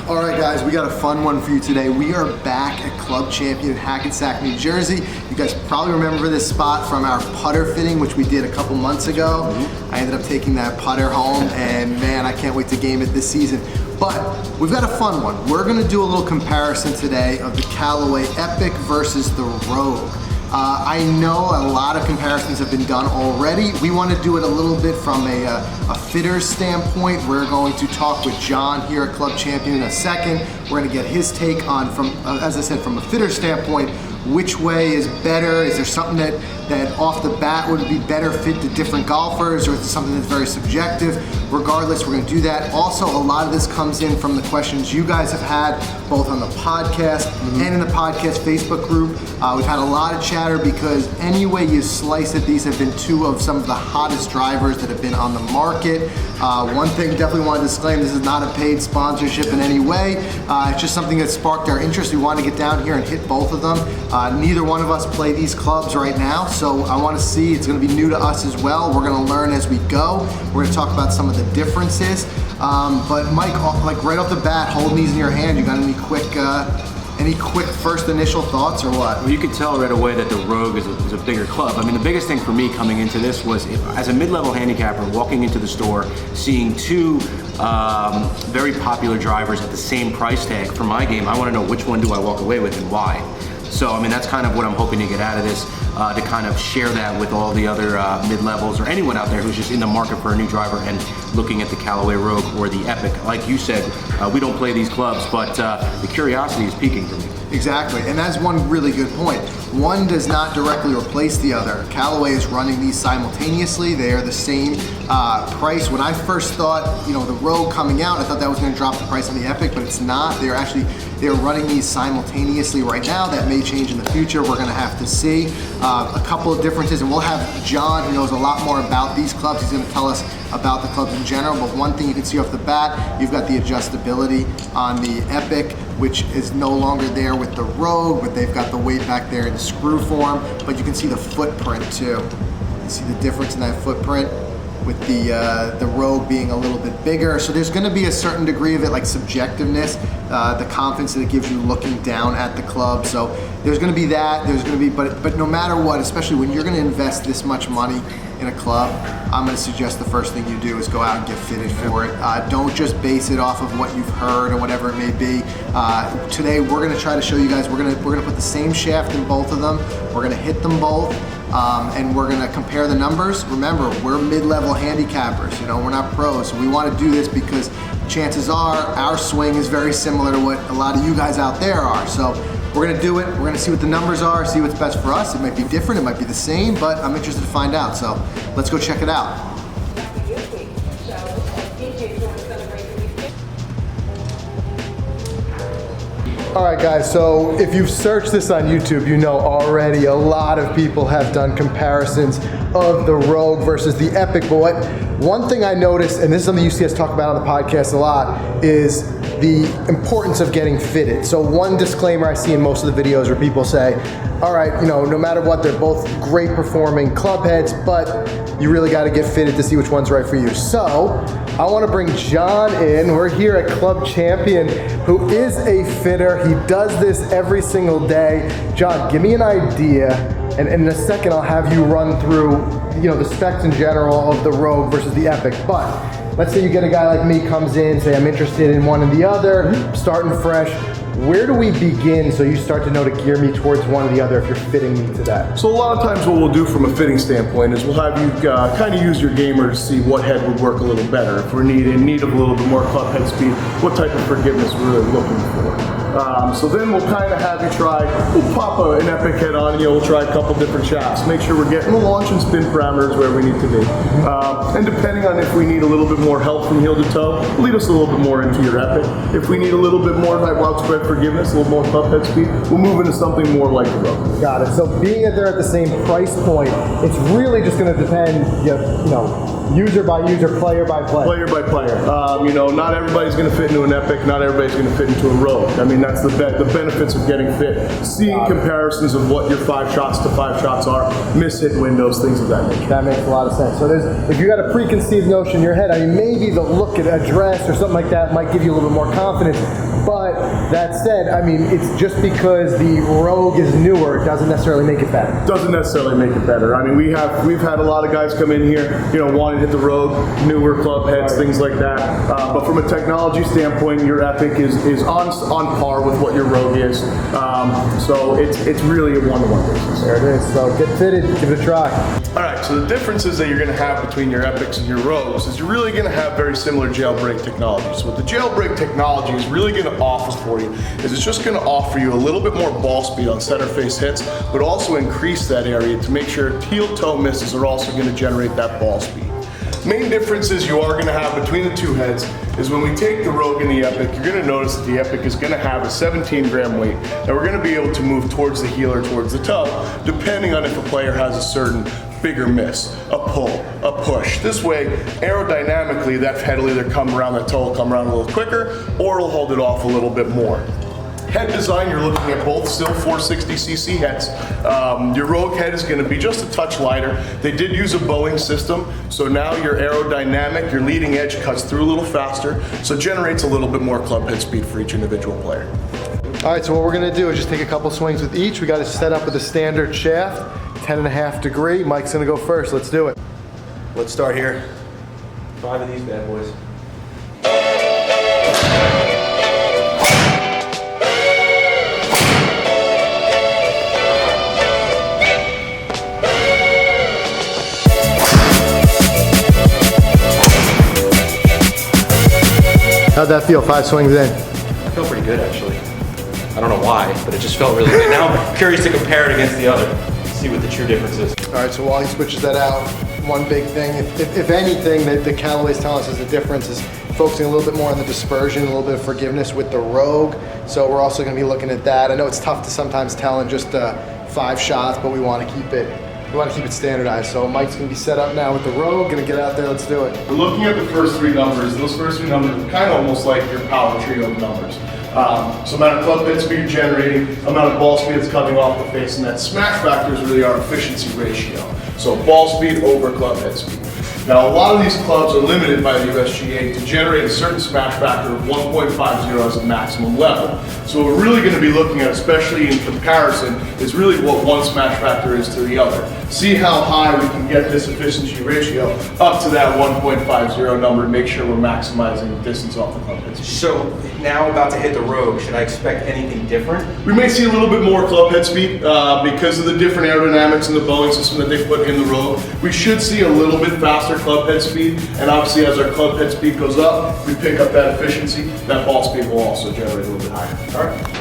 All right, guys, we got a fun one for you today. We are back at Club Champion in Hackensack, New Jersey. You guys probably remember this spot from our putter fitting, which we did a couple months ago. I ended up taking that putter home, and man, I can't wait to game it this season. But we've got a fun one. We're gonna do a little comparison today of the Callaway Epic versus the Rogue. I know a lot of comparisons have been done already. We want to do it a little bit from a fitter's standpoint. We're going to talk with John here at Club Champion in a second. We're going to get his take on, as I said, from a fitter's standpoint, which way is better? Is there something that off the bat would be better fit to different golfers, or is it something that's very subjective? Regardless, we're going to do that. Also, a lot of this comes in from the questions you guys have had, both on the podcast and in the podcast Facebook group. We've had a lot of chatter because any way you slice it, these have been two of some of the hottest drivers that have been on the market. One thing definitely want to disclaim, this is not a paid sponsorship in any way. It's just something that sparked our interest. We want to get down here and hit both of them. Neither one of us play these clubs right now, so I want to see, it's going to be new to us as well. We're going to learn as we go. We're going to talk about some of the differences. But Mike, like right off the bat, holding these in your hand, you got any quick first initial thoughts or what? Well, you could tell right away that the Rogue is a bigger club. I mean, the biggest thing for me coming into this was, as a mid-level handicapper, walking into the store, seeing two very popular drivers at the same price tag for my game, I want to know which one do I walk away with and why. So, I mean, that's kind of what I'm hoping to get out of this, to kind of share that with all the other mid-levels or anyone out there who's just in the market for a new driver and looking at the Callaway Rogue or the Epic. Like you said, we don't play these clubs, but the curiosity is piquing for me. Exactly, and that's one really good point. One does not directly replace the other. Callaway is running these simultaneously. They are the same price. When I first thought, the Rogue coming out, I thought that was going to drop the price on the Epic, but it's not. They're running these simultaneously right now. That may change in the future. We're going to have to see. A couple of differences, and we'll have John, who knows a lot more about these clubs. He's going to tell us about the clubs in general, but one thing you can see off the bat, you've got the adjustability on the Epic, which is no longer there with the Rogue, but they've got the weight back there in screw form, but you can see the footprint too. You see the difference in that footprint with the Rogue being a little bit bigger. So there's gonna be a certain degree of it, like subjectiveness, the confidence that it gives you looking down at the club. So there's gonna be that, but no matter what, especially when you're gonna invest this much money in a club, I'm going to suggest the first thing you do is go out and get fitted for it. Don't just base it off of what you've heard or whatever it may be. Today we're going to try to show you guys, we're going to put the same shaft in both of them. We're going to hit them both, and we're going to compare the numbers. Remember, we're mid-level handicappers. We're not pros, so we want to do this because chances are our swing is very similar to what a lot of you guys out there are. So we're gonna do it, we're gonna see what the numbers are, see what's best for us. It might be different, it might be the same, but I'm interested to find out. So let's go check it out. All right, guys, so if you've searched this on YouTube, you know already a lot of people have done comparisons of the Rogue versus the Epic, but one thing I noticed, and this is something you see us talk about on the podcast a lot, is the importance of getting fitted. So one disclaimer I see in most of the videos where people say, all right, no matter what, they're both great performing club heads, but you really got to get fitted to see which one's right for you. So I want to bring John in. We're here at Club Champion, who is a fitter. He does this every single day. John, give me an idea, and in a second I'll have you run through the specs in general of the Rogue versus the Epic. But let's say you get a guy like me, comes in, say I'm interested in one and the other, starting fresh. Where do we begin so you start to know to gear me towards one or the other if you're fitting me to that? So a lot of times what we'll do from a fitting standpoint is we'll have you kind of use your gamer to see what head would work a little better. If we're in need of a little bit more club head speed, what type of forgiveness we're really looking for. So then we'll kind of have you we'll pop an Epic head on and we'll try a couple different shafts. Make sure we're getting the launch and spin parameters where we need to be. And depending on if we need a little bit more help from heel to toe, lead us a little bit more into your Epic. If we need a little bit more like wild spread forgiveness, a little more club head speed, we'll move into something more like the Rogue. Got it. So being that they're at the same price point, it's really just going to depend, user by user, player by player. Player by player. You know, not everybody's going to fit into an Epic, not everybody's going to fit into a Rogue. I mean, that's the benefits of getting fit. Seeing comparisons of what your 5 shots to 5 shots are, miss-hit windows, things of that nature. That makes a lot of sense. So if you got a preconceived notion in your head, I mean, maybe the look at a dress or something like that might give you a little bit more confidence. But that said, I mean, it's just because the Rogue is newer, it doesn't necessarily make it better. Doesn't necessarily make it better. I mean, we've had a lot of guys come in here, you know, wanting to hit the Rogue, newer club heads, things like that. But from a technology standpoint, your Epic is on par with what your Rogue is. So it's really a one-to-one basis. There it is. So get fitted, give it a try. All right, so the differences that you're going to have between your Epics and your Rogues is you're really going to have very similar Jailbreak technology. So what the Jailbreak technology is really going to offer for you is it's just going to offer you a little bit more ball speed on center face hits, but also increase that area to make sure heel toe misses are also going to generate that ball speed. Main differences you are going to have between the two heads is when we take the Rogue and the Epic, you're going to notice that the Epic is going to have a 17-gram weight that we're going to be able to move towards the heel or towards the toe, depending on if a player has a certain bigger miss, a pull, a push. This way, aerodynamically, that head will either come around, that toe will come around a little quicker, or it'll hold it off a little bit more. Head design, you're looking at both still 460cc heads. Your Rogue head is going to be just a touch lighter. They did use a Boeing system, so now your aerodynamic, your leading edge cuts through a little faster, so it generates a little bit more club head speed for each individual player. All right, so what we're gonna do is just take a couple swings with each. We got it set up with a standard shaft, 10.5 degree. Mike's gonna go first, let's do it. Let's start here. 5 of these bad boys. How'd that feel, 5 swings in? I felt pretty good, actually. I don't know why, but it just felt really good. Now I'm curious to compare it against the other, see what the true difference is. All right, so while he switches that out, one big thing, if anything, that the Callaway's telling us is the difference is focusing a little bit more on the dispersion, a little bit of forgiveness with the Rogue. So we're also gonna be looking at that. I know it's tough to sometimes tell in just 5 shots, but we wanna keep it standardized. So Mike's gonna be set up now with the Rogue, gonna get out there, let's do it. We're looking at the first 3 numbers. Those first 3 numbers are kind of almost like your power trio of numbers. So amount of club head speed you're generating, amount of ball speed that's coming off the face, and that smash factor is really our efficiency ratio. So ball speed over club head speed. Now a lot of these clubs are limited by the USGA to generate a certain smash factor of 1.50 as a maximum level. So what we're really going to be looking at, especially in comparison, is really what one smash factor is to the other. See how high we can get this efficiency ratio up to that 1.50 number and make sure we're maximizing the distance off the club head speed. So now about to hit the Rogue, should I expect anything different? We may see a little bit more club head speed because of the different aerodynamics and the Boeing system that they put in the Rogue. We should see a little bit faster club head speed, and obviously as our club head speed goes up, we pick up that efficiency. That ball speed will also generate a little bit higher. All right.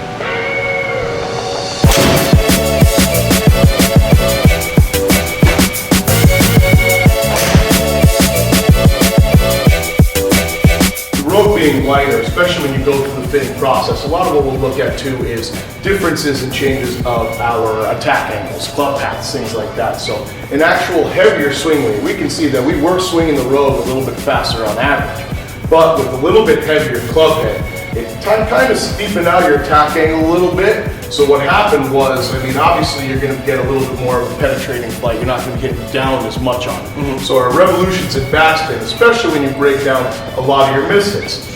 Rogue being lighter, especially when you go through the fitting process, a lot of what we'll look at too is differences and changes of our attack angles, club paths, things like that. So an actual heavier swing weight, we can see that we were swinging the Rogue a little bit faster on average, but with a little bit heavier club head, it kind of steepened out your attack angle a little bit. So what happened was, I mean, obviously you're going to get a little bit more of a penetrating flight. You're not going to get down as much on it. So our revolutions in backspin, especially when you break down a lot of your misses,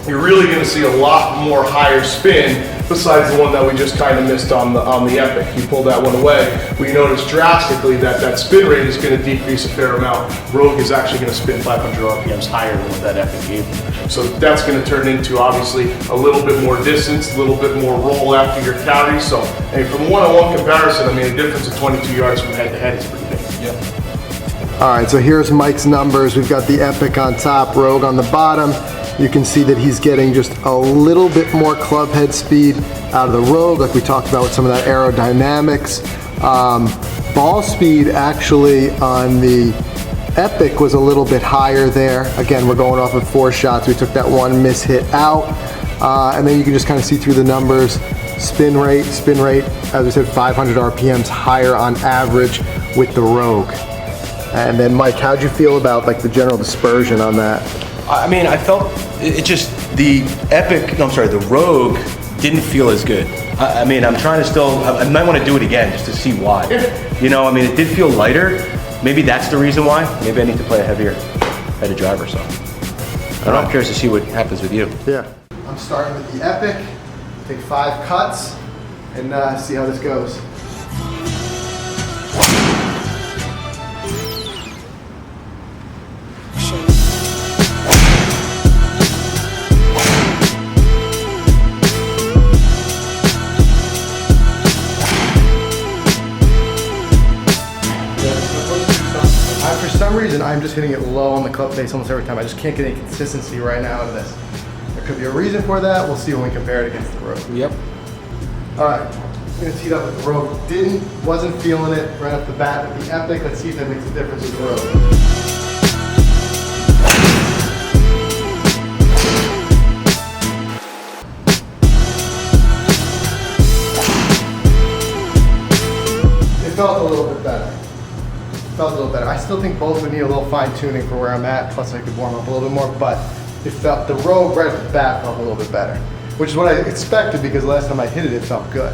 you're really going to see a lot more higher spin besides the one that we just kind of missed on the Epic. You pull that one away, we notice drastically that spin rate is going to decrease a fair amount. Rogue is actually going to spin 500 RPMs higher than what that Epic gave you. So that's going to turn into obviously a little bit more distance, a little bit more roll after your carry. So hey, from one-on-one comparison, I mean, a difference of 22 yards from head-to-head is pretty big. Yep. All right, so here's Mike's numbers. We've got the Epic on top, Rogue on the bottom. You can see that he's getting just a little bit more club head speed out of the Rogue, like we talked about with some of that aerodynamics. Ball speed actually on the Epic was a little bit higher there. Again, we're going off of 4 shots. We took that one miss hit out. And then you can just kind of see through the numbers. Spin rate, as I said, 500 RPMs higher on average with the Rogue. And then Mike, how'd you feel about like the general dispersion on that? I mean, I felt it just, the Rogue didn't feel as good. I mean, I'm trying to still, I might want to do it again just to see why. You know, I mean, it did feel lighter. Maybe that's the reason why. Maybe I need to play a heavier driver, so. I don't know, I'm curious to see what happens with you. Yeah. I'm starting with the Epic, take 5 cuts, and see how this goes. For some reason, I'm just hitting it low on the club face almost every time. I just can't get any consistency right now out of this. There could be a reason for that. We'll see when we compare it against the Rogue. Yep. All right, I'm gonna tee it up with the Rogue. Wasn't feeling it right off the bat with the Epic. Let's see if that makes a difference with the Rogue. It felt a little bit better. I still think both would need a little fine tuning for where I'm at, plus I could warm up a little bit more, but it felt, the Rogue right off the bat felt a little bit better, which is what I expected because last time I hit it, it felt good.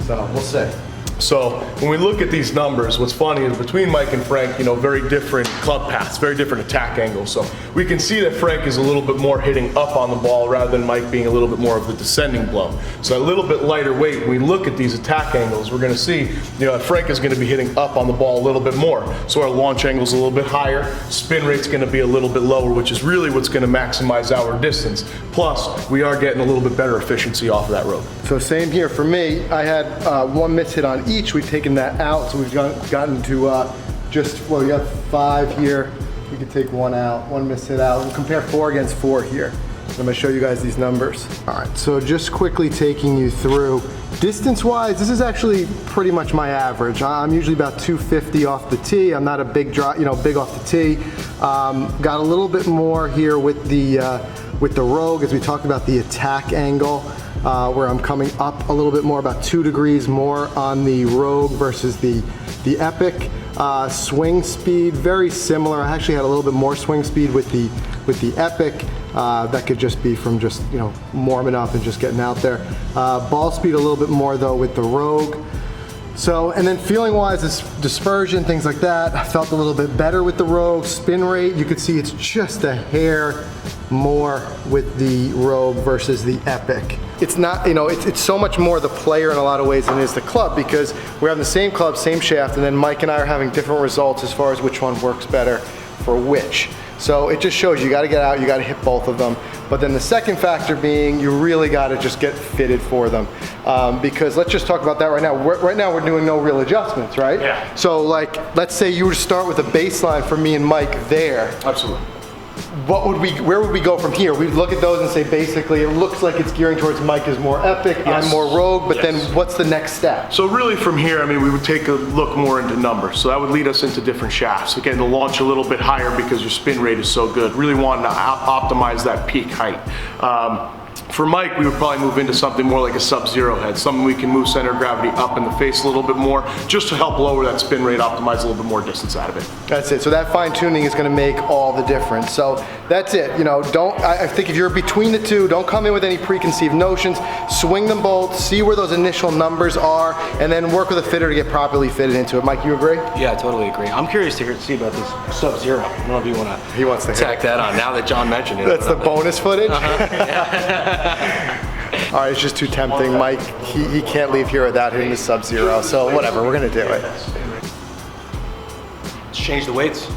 So we'll see. So when we look at these numbers, what's funny is between Mike and Frank, you know, very different club paths, very different attack angles. So we can see that Frank is a little bit more hitting up on the ball rather than Mike being a little bit more of the descending blow. So a little bit lighter weight. When we look at these attack angles, we're going to see, you know, Frank is going to be hitting up on the ball a little bit more. So our launch angle is a little bit higher, spin rate's going to be a little bit lower, which is really what's going to maximize our distance. Plus, we are getting a little bit better efficiency off of that Rogue. So same here for me. I had 1 miss hit on each. We've taken that out, so we've gotten to we got 5 here. We could take 1 out, 1 miss hit out. We'll compare 4 against 4 here. I'm gonna show you guys these numbers. All right, so just quickly taking you through. Distance-wise, this is actually pretty much my average. I'm usually about 250 off the tee. I'm not a big big off the tee. Got a little bit more here with the Rogue, as we talked about the attack angle. Where I'm coming up a little bit more, about 2 degrees more on the Rogue versus the Epic. Swing speed, very similar. I actually had a little bit more swing speed with the Epic. That could just be from just, you know, warming up and just getting out there. Ball speed a little bit more though with the Rogue. So, and then feeling wise, this dispersion, things like that, I felt a little bit better with the Rogue. Spin rate, you could see it's just a hair more with the Rogue versus the Epic. It's not, you know, it's so much more the player in a lot of ways than it is the club, because we're on the same club, same shaft, and then Mike and I are having different results as far as which one works better for which. So it just shows you got to get out, you got to hit both of them. But then the second factor being you really got to just get fitted for them. Because let's just talk about that right now. Right now we're doing no real adjustments, right? Yeah. So like, let's say you were to start with a baseline for me and Mike there. Absolutely. Where would we go from here? We'd look at those and say basically it looks like it's gearing towards Mike is more Epic, Yes. I'm more Rogue, but Yes. then what's the next step? So really from here, I mean, we would take a look more into numbers. So that would lead us into different shafts. Again, to launch a little bit higher because your spin rate is so good. Really wanting to optimize that peak height. For Mike, we would probably move into something more like a Sub-Zero head, something we can move center of gravity up in the face a little bit more, just to help lower that spin rate, optimize a little bit more distance out of it. That's it. So that fine tuning is going to make all the difference. So that's it. You know, I think if you're between the two, don't come in with any preconceived notions. Swing them both, see where those initial numbers are, and then work with a fitter to get properly fitted into it. Mike, you agree? Yeah, I totally agree. I'm curious to see about this Sub-Zero. I don't know if you want to He wants to tack that on now that John mentioned it. That's the bonus footage? All right, it's just too tempting. Mike, he can't leave here without hitting the Sub-Zero, so whatever, we're going to do it. Let's change the weights.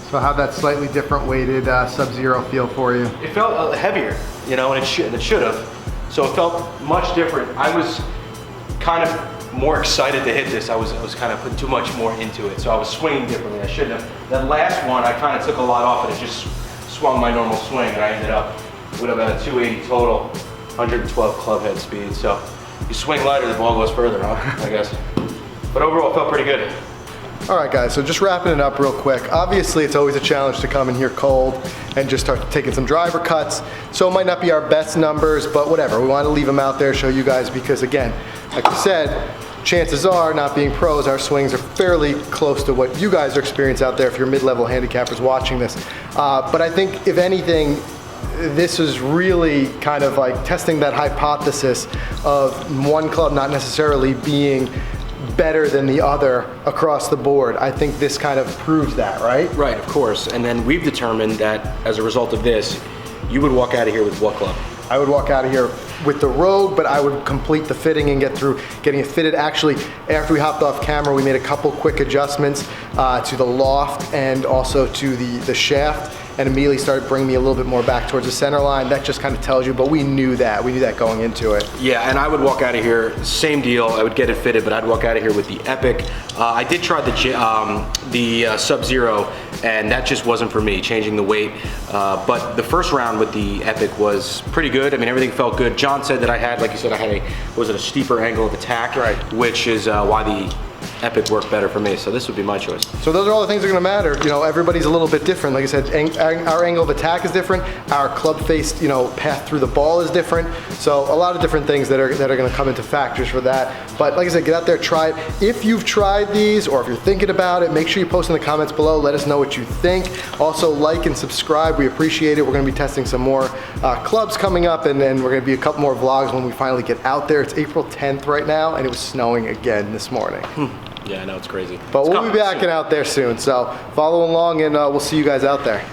So how'd that slightly different weighted Sub-Zero feel for you? It felt heavier, you know, and it should have. So it felt much different. I was kind of more excited to hit this. I was kind of putting too much more into it, so I was swinging differently. I shouldn't have. That last one, I kind of took a lot off, and it just swung my normal swing, and I ended up with about a 280 total, 112 club head speed. So you swing lighter, the ball goes further, huh? I guess. But overall, it felt pretty good. All right, guys, so just wrapping it up real quick. Obviously, it's always a challenge to come in here cold and just start taking some driver cuts. So it might not be our best numbers, but whatever. We want to leave them out there, show you guys, because again, like I said, chances are, not being pros, our swings are fairly close to what you guys are experiencing out there if you're mid-level handicappers watching this. But I think, if anything, this is really kind of like testing that hypothesis of one club not necessarily being better than the other across the board. I think this kind of proves that, right? Right, of course. And then we've determined that as a result of this, you would walk out of here with what club? I would walk out of here with the Rogue, but I would complete the fitting and get through getting it fitted. Actually, after we hopped off camera, we made a couple quick adjustments to the loft and also to the shaft, and immediately started bringing me a little bit more back towards the center line. That just kind of tells you, but we knew that going into it. Yeah, and I would walk out of here, same deal, I would get it fitted, but I'd walk out of here with the Epic. I did try the Sub-Zero, and that just wasn't for me, changing the weight. But the first round with the Epic was pretty good. I mean, everything felt good. John said that I had, like you said, I had a steeper angle of attack, right, which is why the Epic worked better for me, so this would be my choice. So those are all the things that are going to matter. You know, everybody's a little bit different. Like I said, our angle of attack is different. Our club face, you know, path through the ball is different. So a lot of different things that are going to come into factors for that. But like I said, get out there, try it. If you've tried these, or if you're thinking about it, make sure you post in the comments below. Let us know what you think. Also, like and subscribe. We appreciate it. We're going to be testing some more clubs coming up, and then we're going to be a couple more vlogs when we finally get out there. It's April 10th right now, and it was snowing again this morning. Yeah, I know, it's crazy. But we'll be back and out there soon, so follow along, and we'll see you guys out there.